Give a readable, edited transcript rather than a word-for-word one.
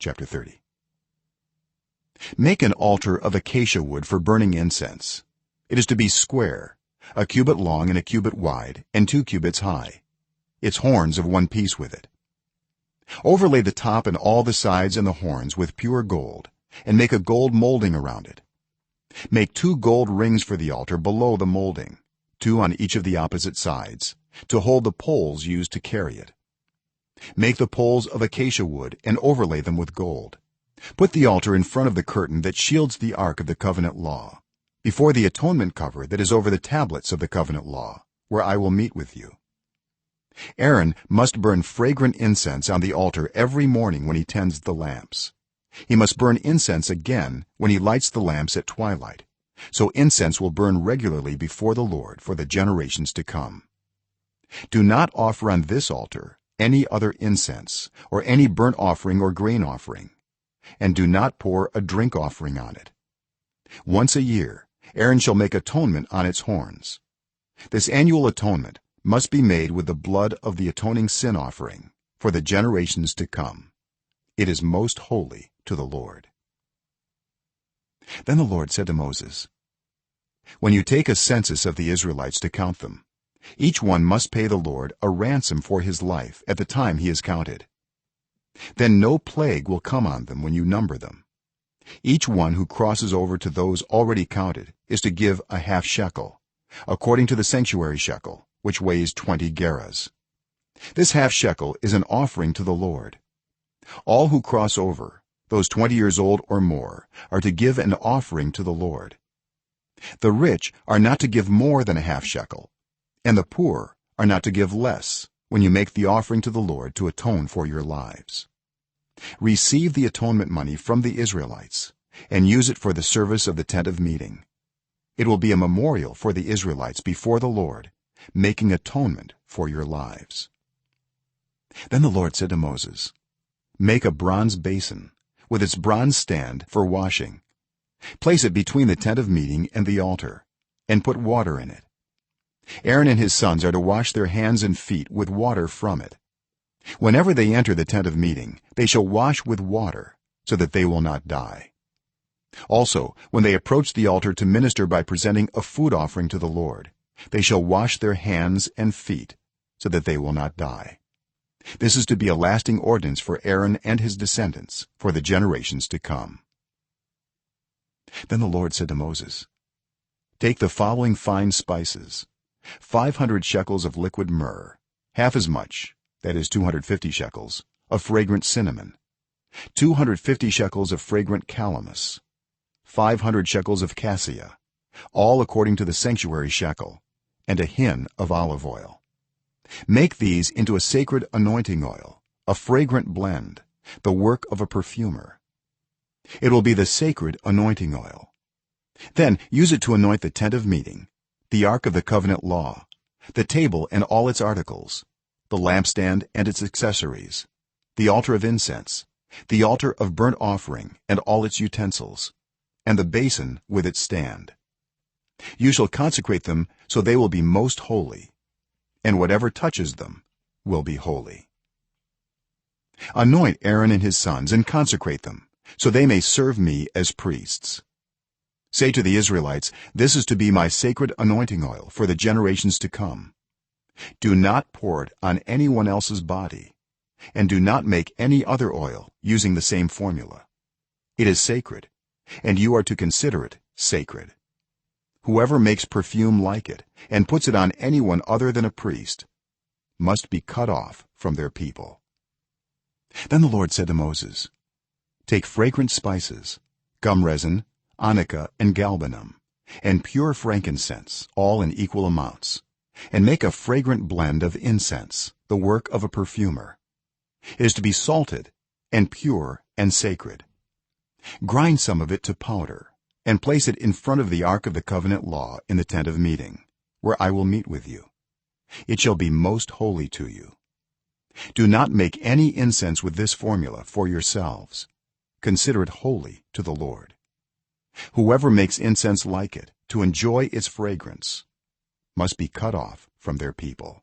chapter 30. Make an altar of acacia wood for burning incense. It is to be square, a cubit long and a cubit wide and 2 cubits high, its horns of one piece with it. Overlay the top and all the sides and the horns with pure gold, and make a gold molding around it. Make 2 gold rings for the altar below the molding, 2 on each of the opposite sides, to hold the poles used to carry it. Make the poles of acacia wood and overlay them with gold. Put the altar in front of the curtain that shields the ark of the covenant law, before the atonement cover that is over the tablets of the covenant law, where I will meet with you. Aaron must burn fragrant incense on the altar every morning when he tends the lamps. He must burn incense again when he lights the lamps at twilight, so incense will burn regularly before the Lord for the generations to come. Do not offer on this altar any other incense or any burnt offering or grain offering, and do not pour a drink offering on it. Once a year Aaron shall make atonement on its horns. This annual atonement must be made with the blood of the atoning sin offering for the generations to come. It is most holy to the Lord. Then the Lord said to Moses, when you take a census of the Israelites to count them, each one must pay the Lord a ransom for his life at the time he is counted. Then no plague will come on them when you number them. Each one who crosses over to those already counted is to give a half shekel, according to the sanctuary shekel, which weighs 20 gerahs. This half shekel is an offering to the Lord. All who cross over, those 20 years old or more, are to give an offering to the Lord. The rich are not to give more than a half shekel, and the poor are not to give less when you make the offering to the Lord to atone for your lives. Receive the atonement money from the Israelites and use it for the service of the tent of meeting. It will be a memorial for the Israelites before the Lord, making atonement for your lives. Then the Lord said to Moses, make a bronze basin with its bronze stand for washing. Place it between the tent of meeting and the altar, and put water in it. Aaron and his sons are to wash their hands and feet with water from it. Whenever they enter the tent of meeting, they shall wash with water, so that they will not die. Also, when they approach the altar to minister by presenting a food offering to the Lord, they shall wash their hands and feet, so that they will not die. This is to be a lasting ordinance for Aaron and his descendants for the generations to come. Then the Lord said to Moses, take the following fine spices: 500 shekels of liquid myrrh, half as much, that is 250 shekels, of fragrant cinnamon, 250 shekels of fragrant calamus, 500 shekels of cassia, all according to the sanctuary shekel, and a hin of olive oil. Make these into a sacred anointing oil, a fragrant blend, the work of a perfumer. It will be the sacred anointing oil. Then use it to anoint the tent of meeting, the ark of the covenant law, the table and all its articles, the lampstand and its accessories, the altar of incense, the altar of burnt offering and all its utensils, and the basin with its stand. You shall consecrate them so they will be most holy, and whatever touches them will be holy. Anoint Aaron and his sons and consecrate them, so they may serve me as priests. Say to the Israelites, this is to be my sacred anointing oil for the generations to come. Do not pour it on anyone else's body, and do not make any other oil using the same formula. It is sacred, and you are to consider it sacred. Whoever makes perfume like it and puts it on anyone other than a priest must be cut off from their people. Then the Lord said to Moses, take fragrant spices, gum resin, onycha and galbanum, and pure frankincense, all in equal amounts, and make a fragrant blend of incense, the work of a perfumer. It is to be salted and pure and sacred. Grind some of it to powder and place it in front of the ark of the covenant law in the tent of meeting, where I will meet with you. It shall be most holy to you. Do not make any incense with this formula for yourselves. Consider it holy to the Lord. Whoever makes incense like it to enjoy its fragrance must be cut off from their people.